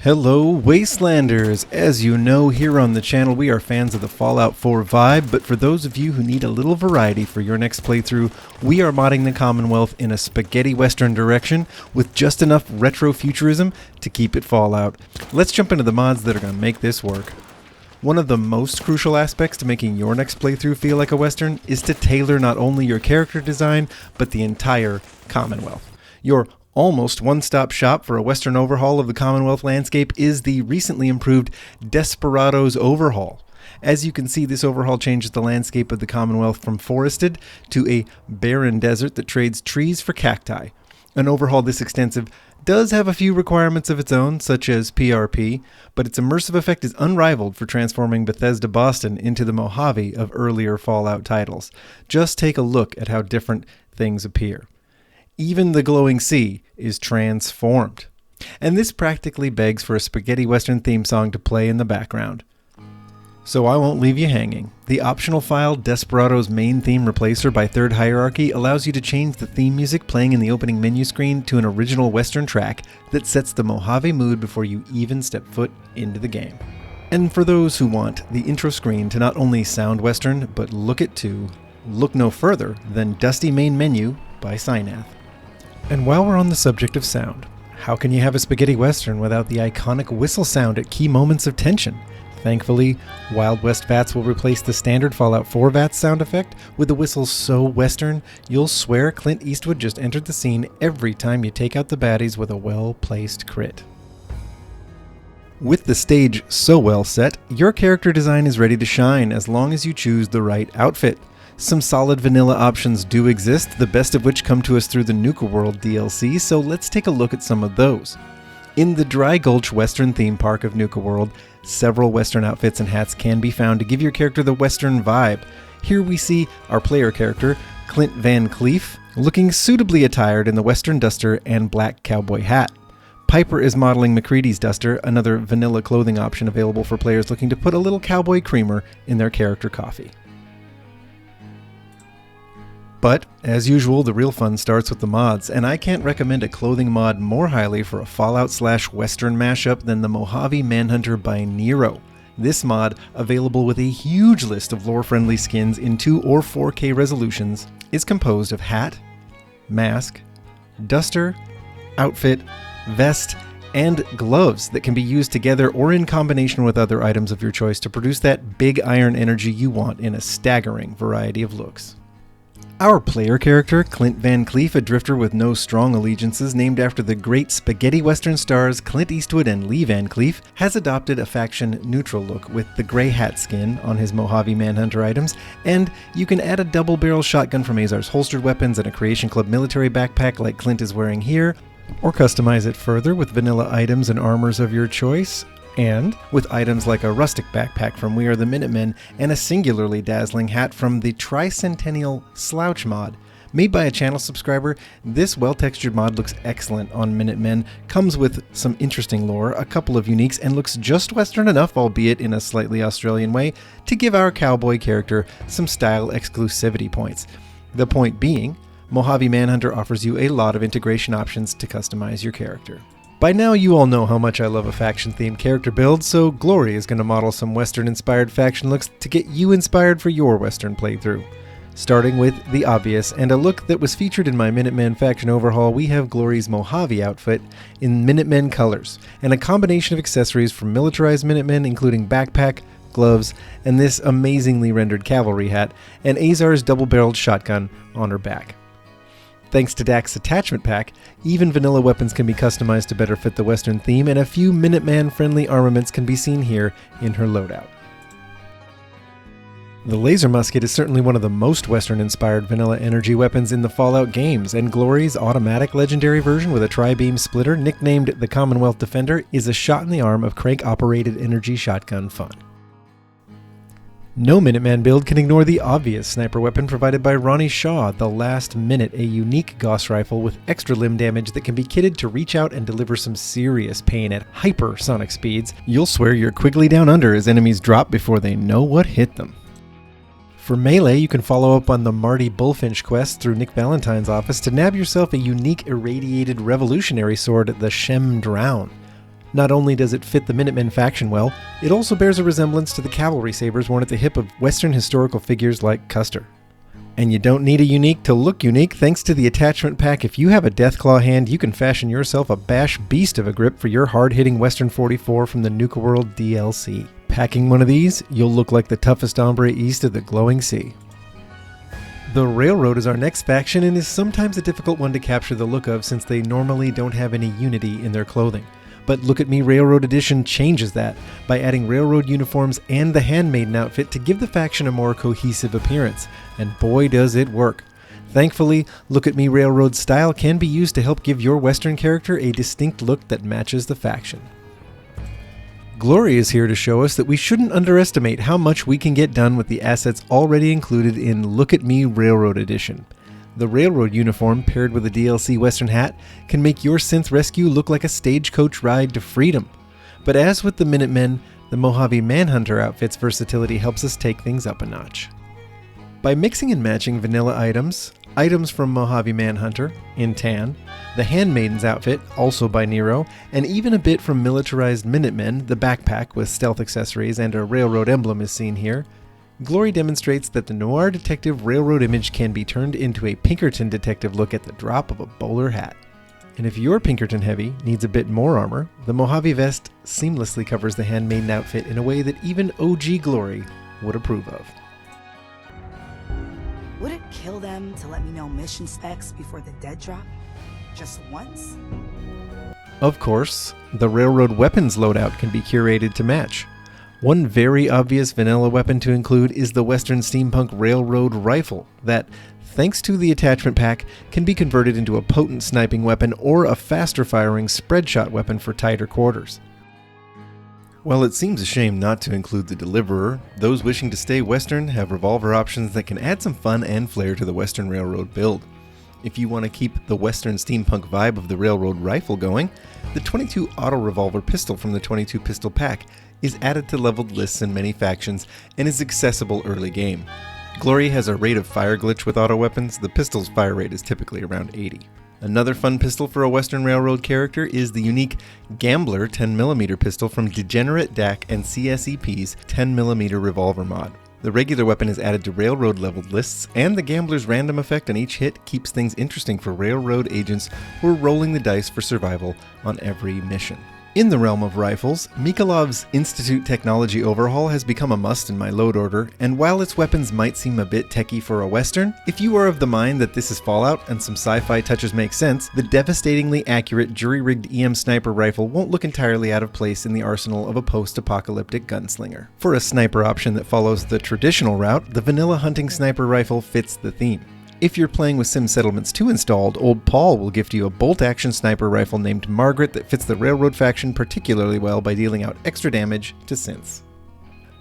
Hello Wastelanders! As you know, here on the channel we are fans of the Fallout 4 vibe, but for those of you who need a little variety for your next playthrough, we are modding the Commonwealth in a spaghetti western direction with just enough retro-futurism to keep it Fallout. Let's jump into the mods that are going to make this work. One of the most crucial aspects to making your next playthrough feel like a western is to tailor not only your character design, but the entire Commonwealth. Your almost one-stop shop for a western overhaul of the Commonwealth landscape is the recently improved Desperados Overhaul. As you can see, this overhaul changes the landscape of the Commonwealth from forested to a barren desert that trades trees for cacti. An overhaul this extensive does have a few requirements of its own, such as PRP, but its immersive effect is unrivaled for transforming Bethesda Boston into the Mojave of earlier Fallout titles. Just take a look at how different things appear. Even the glowing sea is transformed. And this practically begs for a spaghetti western theme song to play in the background. So I won't leave you hanging. The optional file Desperados Main Theme Replacer by Third Hierarchy allows you to change the theme music playing in the opening menu screen to an original western track that sets the Mojave mood before you even step foot into the game. And for those who want the intro screen to not only sound western, but look it too, look no further than Dusty Main Menu by Crynath. And while we're on the subject of sound, how can you have a spaghetti western without the iconic whistle sound at key moments of tension? Thankfully, Wild West Vats will replace the standard Fallout 4 Vats sound effect with a whistle so western, you'll swear Clint Eastwood just entered the scene every time you take out the baddies with a well-placed crit. With the stage so well set, your character design is ready to shine as long as you choose the right outfit. Some solid vanilla options do exist, the best of which come to us through the Nuka World DLC, so let's take a look at some of those. In the Dry Gulch Western theme park of Nuka World, several western outfits and hats can be found to give your character the western vibe. Here we see our player character, Clint Van Cleef, looking suitably attired in the western duster and black cowboy hat. Piper is modeling McCready's duster, another vanilla clothing option available for players looking to put a little cowboy creamer in their character coffee. But, as usual, the real fun starts with the mods, and I can't recommend a clothing mod more highly for a Fallout/Western mashup than the Mojave Manhunter by Niero. This mod, available with a huge list of lore-friendly skins in 2 or 4K resolutions, is composed of hat, mask, duster, outfit, vest, and gloves that can be used together or in combination with other items of your choice to produce that big iron energy you want in a staggering variety of looks. Our player character, Clint Van Cleef, a drifter with no strong allegiances named after the great spaghetti western stars Clint Eastwood and Lee Van Cleef, has adopted a faction-neutral look with the gray hat skin on his Mojave Manhunter items, and you can add a double-barrel shotgun from Azar's holstered weapons and a Creation Club military backpack like Clint is wearing here, or customize it further with vanilla items and armors of your choice, and with items like a rustic backpack from We Are the Minutemen and a singularly dazzling hat from the Tricentenial Slouch mod. Made by a channel subscriber, this well-textured mod looks excellent on Minutemen, comes with some interesting lore, a couple of uniques, and looks just western enough, albeit in a slightly Australian way, to give our cowboy character some style exclusivity points. The point being, Mojave Manhunter offers you a lot of integration options to customize your character. By now you all know how much I love a faction-themed character build, so Glory is going to model some Western-inspired faction looks to get you inspired for your Western playthrough. Starting with the obvious, and a look that was featured in my Minutemen faction overhaul, we have Glory's Mojave outfit in Minutemen colors, and a combination of accessories from Militarized Minutemen including backpack, gloves, and this amazingly rendered cavalry hat, and Azar's double-barreled shotgun on her back. Thanks to Dak's attachment pack, even vanilla weapons can be customized to better fit the Western theme, and a few Minuteman-friendly armaments can be seen here in her loadout. The laser musket is certainly one of the most Western-inspired vanilla energy weapons in the Fallout games, and Glory's automatic legendary version with a tri-beam splitter, nicknamed the Commonwealth Defender, is a shot-in-the-arm of crank-operated energy shotgun fun. No Minuteman build can ignore the obvious sniper weapon provided by Ronnie Shaw, the Last Minute, a unique Gauss rifle with extra limb damage that can be kitted to reach out and deliver some serious pain at hypersonic speeds. You'll swear you're quickly down under as enemies drop before they know what hit them. For melee, you can follow up on the Marty Bullfinch quest through Nick Valentine's office to nab yourself a unique irradiated revolutionary sword, the Shem Drown. Not only does it fit the Minutemen faction well, it also bears a resemblance to the cavalry sabers worn at the hip of Western historical figures like Custer. And you don't need a unique to look unique thanks to the attachment pack. If you have a Deathclaw hand, you can fashion yourself a bash beast of a grip for your hard-hitting Western 44 from the Nuka World DLC. Packing one of these, you'll look like the toughest hombre east of the glowing sea. The Railroad is our next faction and is sometimes a difficult one to capture the look of since they normally don't have any unity in their clothing. But Look at Me Railroad Edition changes that by adding railroad uniforms and the Handmaiden outfit to give the faction a more cohesive appearance, and boy does it work. Thankfully, Look at Me Railroad style can be used to help give your Western character a distinct look that matches the faction. Glory is here to show us that we shouldn't underestimate how much we can get done with the assets already included in Look at Me Railroad Edition. The Railroad uniform, paired with a DLC Western hat, can make your synth rescue look like a stagecoach ride to freedom. But as with the Minutemen, the Mojave Manhunter outfit's versatility helps us take things up a notch. By mixing and matching vanilla items from Mojave Manhunter, in tan, the Handmaiden's outfit, also by Niero, and even a bit from Militarized Minutemen, the backpack with stealth accessories and a railroad emblem is seen here, Glory demonstrates that the noir detective railroad image can be turned into a Pinkerton detective look at the drop of a bowler hat. And if your Pinkerton heavy needs a bit more armor, the Mojave vest seamlessly covers the Handmaiden outfit in a way that even OG Glory would approve of. Would it kill them to let me know mission specs before the dead drop? Just once? Of course, the railroad weapons loadout can be curated to match. One very obvious vanilla weapon to include is the Western Steampunk Railroad Rifle that, thanks to the attachment pack, can be converted into a potent sniping weapon or a faster firing spread shot weapon for tighter quarters. While it seems a shame not to include the Deliverer, those wishing to stay Western have revolver options that can add some fun and flair to the Western Railroad build. If you want to keep the Western steampunk vibe of the Railroad Rifle going, the 22 auto revolver pistol from the 22 pistol pack is added to leveled lists in many factions and is accessible early game. Glory has a rate of fire glitch with auto weapons. The pistol's fire rate is typically around 80. Another fun pistol for a Western Railroad character is the unique Gambler 10mm pistol from DegenerateDak and CSEP's 10mm revolver mod. The regular weapon is added to Railroad leveled lists, and the Gambler's random effect on each hit keeps things interesting for Railroad agents who are rolling the dice for survival on every mission. In the realm of rifles, Micalov's Institute Technology Overhaul has become a must in my load order, and while its weapons might seem a bit techy for a Western, if you are of the mind that this is Fallout and some sci-fi touches make sense, the devastatingly accurate jury-rigged EM sniper rifle won't look entirely out of place in the arsenal of a post-apocalyptic gunslinger. For a sniper option that follows the traditional route, the vanilla hunting sniper rifle fits the theme. If you're playing with Sim Settlements 2 installed, Old Paul will gift you a bolt-action sniper rifle named Margaret that fits the Railroad faction particularly well by dealing out extra damage to synths.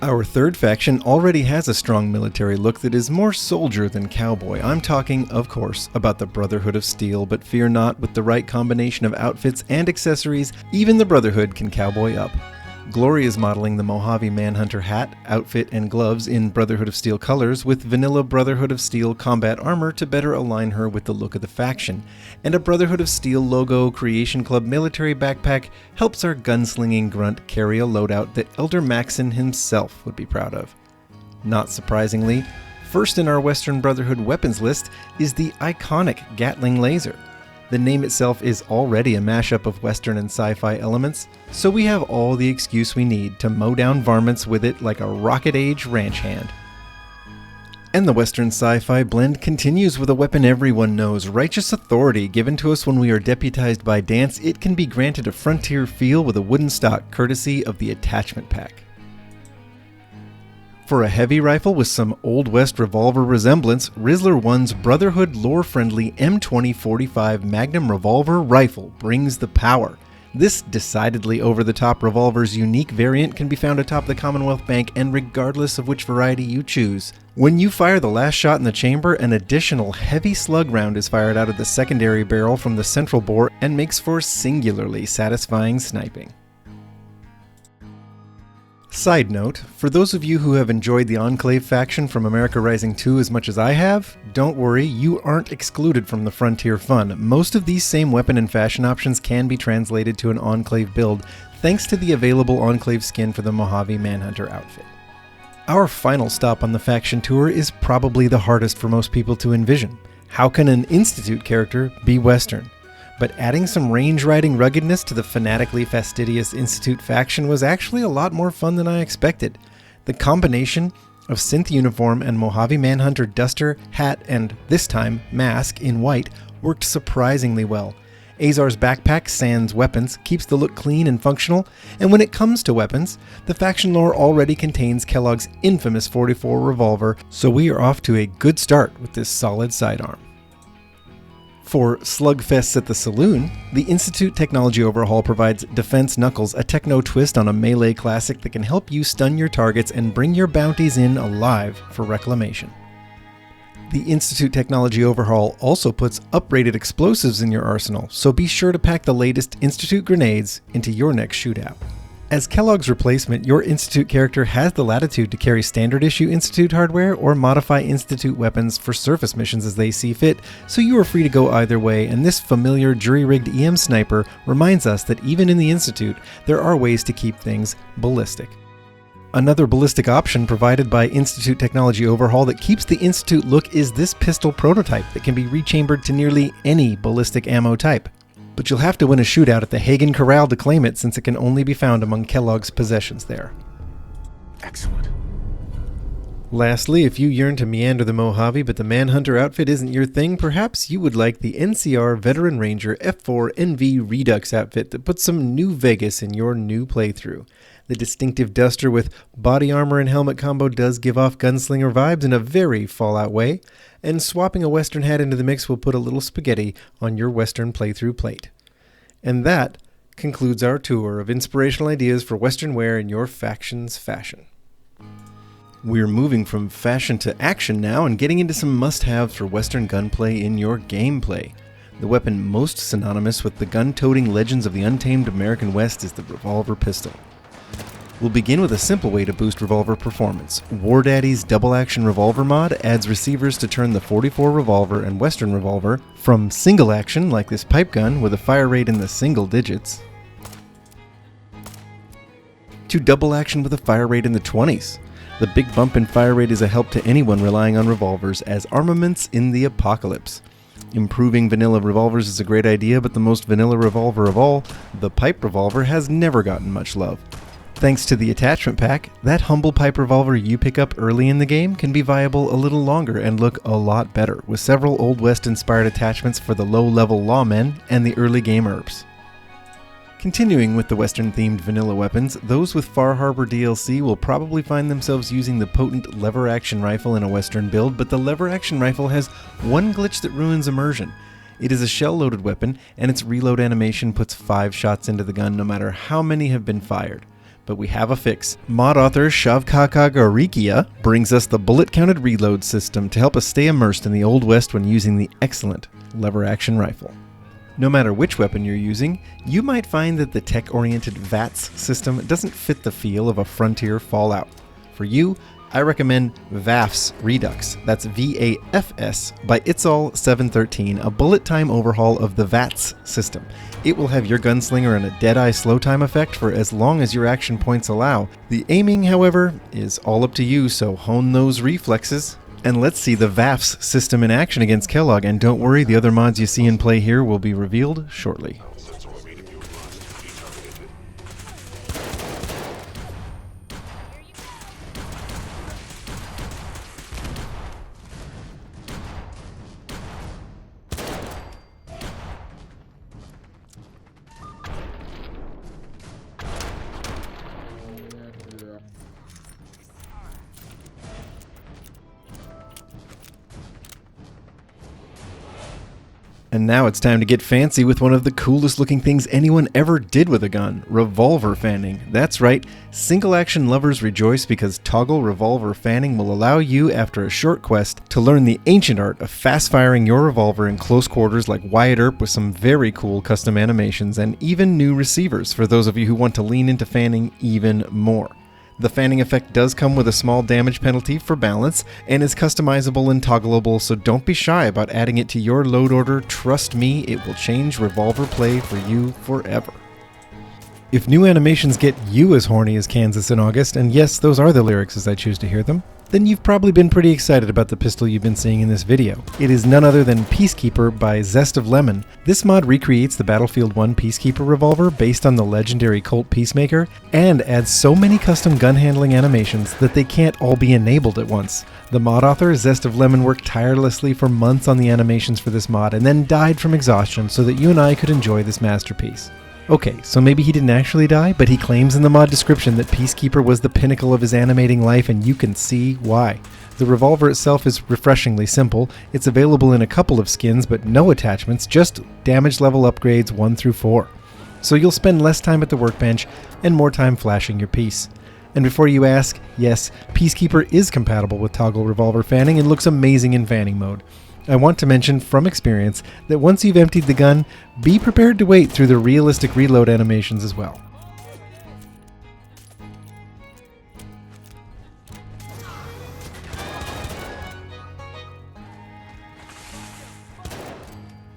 Our third faction already has a strong military look that is more soldier than cowboy. I'm talking, of course, about the Brotherhood of Steel, but fear not, with the right combination of outfits and accessories, even the Brotherhood can cowboy up. Glory is modeling the Mojave Manhunter hat, outfit, and gloves in Brotherhood of Steel colors with vanilla Brotherhood of Steel combat armor to better align her with the look of the faction, and a Brotherhood of Steel logo Creation Club military backpack helps our gunslinging grunt carry a loadout that Elder Maxon himself would be proud of. Not surprisingly, first in our Western Brotherhood weapons list is the iconic Gatling laser. The name itself is already a mashup of Western and sci-fi elements, so we have all the excuse we need to mow down varmints with it like a rocket-age ranch hand. And the Western sci-fi blend continues with a weapon everyone knows, Righteous Authority. Given to us when we are deputized by Dance, it can be granted a frontier feel with a wooden stock courtesy of the attachment pack. For a heavy rifle with some Old West revolver resemblance, Rizzler 1's Brotherhood lore-friendly M2045 Magnum Revolver Rifle brings the power. This decidedly over-the-top revolver's unique variant can be found atop the Commonwealth Bank, and regardless of which variety you choose, when you fire the last shot in the chamber, an additional heavy slug round is fired out of the secondary barrel from the central bore and makes for singularly satisfying sniping. Side note, for those of you who have enjoyed the Enclave faction from America Rising 2 as much as I have, don't worry, you aren't excluded from the Frontier fun. Most of these same weapon and fashion options can be translated to an Enclave build, thanks to the available Enclave skin for the Mojave Manhunter outfit. Our final stop on the faction tour is probably the hardest for most people to envision. How can an Institute character be Western? But adding some range-riding ruggedness to the fanatically fastidious Institute faction was actually a lot more fun than I expected. The combination of synth uniform and Mojave Manhunter duster, hat, and, this time, mask in white worked surprisingly well. Azar's backpack, sans weapons, keeps the look clean and functional, and when it comes to weapons, the faction lore already contains Kellogg's infamous 44 revolver, so we are off to a good start with this solid sidearm. For slugfests at the saloon, the Institute Technology Overhaul provides Defense Knuckles, a techno twist on a melee classic that can help you stun your targets and bring your bounties in alive for reclamation. The Institute Technology Overhaul also puts uprated explosives in your arsenal, so be sure to pack the latest Institute grenades into your next shootout. As Kellogg's replacement, your Institute character has the latitude to carry standard issue Institute hardware or modify Institute weapons for surface missions as they see fit, so you are free to go either way, and this familiar jury-rigged EM sniper reminds us that even in the Institute, there are ways to keep things ballistic. Another ballistic option provided by Institute Technology Overhaul that keeps the Institute look is this pistol prototype that can be rechambered to nearly any ballistic ammo type. But you'll have to win a shootout at the Hagen Corral to claim it, since it can only be found among Kellogg's possessions there. Excellent. Lastly, if you yearn to meander the Mojave but the Manhunter outfit isn't your thing, perhaps you would like the NCR Veteran Ranger F4 NV Redux outfit that puts some new Vegas in your new playthrough. The distinctive duster with body armor and helmet combo does give off gunslinger vibes in a very Fallout way, and swapping a Western hat into the mix will put a little spaghetti on your Western playthrough plate. And that concludes our tour of inspirational ideas for Western wear in your faction's fashion. We're moving from fashion to action now and getting into some must-haves for Western gunplay in your gameplay. The weapon most synonymous with the gun-toting legends of the untamed American West is the revolver pistol. We'll begin with a simple way to boost revolver performance. War Daddy's Double Action Revolver mod adds receivers to turn the 44 revolver and Western revolver from single action, like this pipe gun with a fire rate in the single digits, to double action with a fire rate in the 20s. The big bump in fire rate is a help to anyone relying on revolvers as armaments in the apocalypse. Improving vanilla revolvers is a great idea, but the most vanilla revolver of all, the pipe revolver, has never gotten much love. Thanks to the attachment pack, that humble pipe revolver you pick up early in the game can be viable a little longer and look a lot better, with several Old West-inspired attachments for the low-level lawmen and the early game herbs. Continuing with the Western-themed vanilla weapons, those with Far Harbor DLC will probably find themselves using the potent lever-action rifle in a Western build, but the lever-action rifle has one glitch that ruins immersion. It is a shell-loaded weapon, and its reload animation puts 5 shots into the gun no matter how many have been fired. But we have a fix. Mod author Shavkakagarikia brings us the bullet-counted reload system to help us stay immersed in the Old West when using the excellent lever-action rifle. No matter which weapon you're using, you might find that the tech-oriented Vats system doesn't fit the feel of a Frontier Fallout. For you, I recommend VAFS Redux, that's VAFS, by Itzal713, a bullet-time overhaul of the Vats system. It will have your gunslinger in a dead-eye slow-time effect for as long as your action points allow. The aiming, however, is all up to you, so hone those reflexes. And let's see the VAFS system in action against Kellogg, and don't worry, the other mods you see in play here will be revealed shortly. And now it's time to get fancy with one of the coolest looking things anyone ever did with a gun, revolver fanning. That's right, single action lovers rejoice because toggle revolver fanning will allow you, after a short quest, to learn the ancient art of fast firing your revolver in close quarters like Wyatt Earp with some very cool custom animations and even new receivers for those of you who want to lean into fanning even more. The fanning effect does come with a small damage penalty for balance, and is customizable and toggleable, so don't be shy about adding it to your load order. Trust me, it will change Revolver play for you forever. If new animations get you as horny as Kansas in August, and yes, those are the lyrics as I choose to hear them, then you've probably been pretty excited about the pistol you've been seeing in this video. It is none other than Peacekeeper by Zest of Lemon. This mod recreates the Battlefield 1 Peacekeeper revolver based on the legendary Colt Peacemaker, and adds so many custom gun handling animations that they can't all be enabled at once. The mod author, Zest of Lemon, worked tirelessly for months on the animations for this mod, and then died from exhaustion so that you and I could enjoy this masterpiece. Okay, so maybe he didn't actually die, but he claims in the mod description that Peacekeeper was the pinnacle of his animating life, and you can see why. The revolver itself is refreshingly simple. It's available in a couple of skins, but no attachments, just damage level upgrades 1 through 4. So you'll spend less time at the workbench and more time flashing your piece. And before you ask, yes, Peacekeeper is compatible with toggle revolver fanning and looks amazing in fanning mode. I want to mention from experience that once you've emptied the gun, be prepared to wait through the realistic reload animations as well.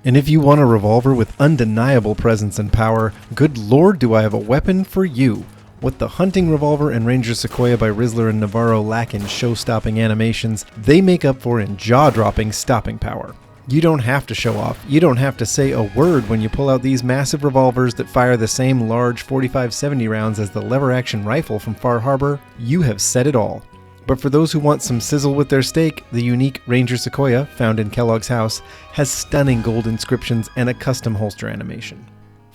And if you want a revolver with undeniable presence and power, good lord do I have a weapon for you. What the Hunting Revolver and Ranger Sequoia by Rizzler and Navarro lack in show-stopping animations, they make up for in jaw-dropping stopping power. You don't have to show off, you don't have to say a word when you pull out these massive revolvers that fire the same large 45-70 rounds as the lever-action rifle from Far Harbor. You have said it all. But for those who want some sizzle with their steak, the unique Ranger Sequoia, found in Kellogg's house, has stunning gold inscriptions and a custom holster animation.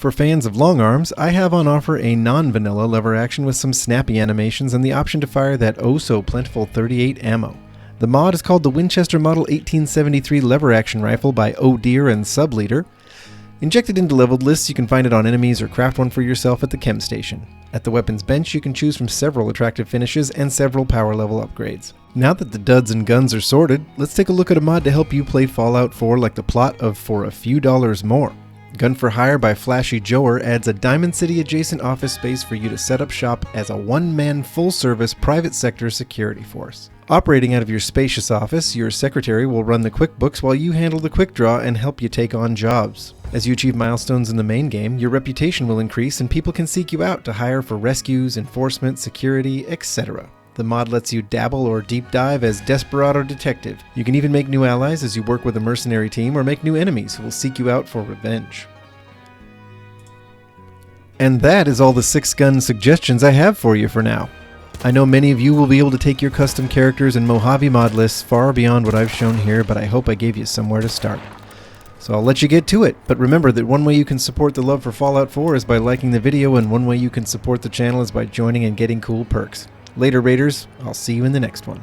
For fans of long arms, I have on offer a non-vanilla lever action with some snappy animations and the option to fire that oh-so-plentiful 38 ammo. The mod is called the Winchester Model 1873 lever action rifle by Oh Dear and Subleader. Injected into leveled lists, you can find it on enemies or craft one for yourself at the chem station. At the weapons bench, you can choose from several attractive finishes and several power level upgrades. Now that the duds and guns are sorted, let's take a look at a mod to help you play Fallout 4 like the plot of For a Few Dollars More. Gun for Hire by Flashy Joer adds a Diamond City adjacent office space for you to set up shop as a one-man full-service private sector security force. Operating out of your spacious office, your secretary will run the QuickBooks while you handle the Quick Draw and help you take on jobs. As you achieve milestones in the main game, your reputation will increase and people can seek you out to hire for rescues, enforcement, security, etc. The mod lets you dabble or deep dive as Desperado Detective. You can even make new allies as you work with a mercenary team or make new enemies who will seek you out for revenge. And that is all the 6-gun suggestions I have for you for now. I know many of you will be able to take your custom characters and Mojave mod lists far beyond what I've shown here, but I hope I gave you somewhere to start. So I'll let you get to it, but remember that one way you can support the love for Fallout 4 is by liking the video, and one way you can support the channel is by joining and getting cool perks. Later, Raiders. I'll see you in the next one.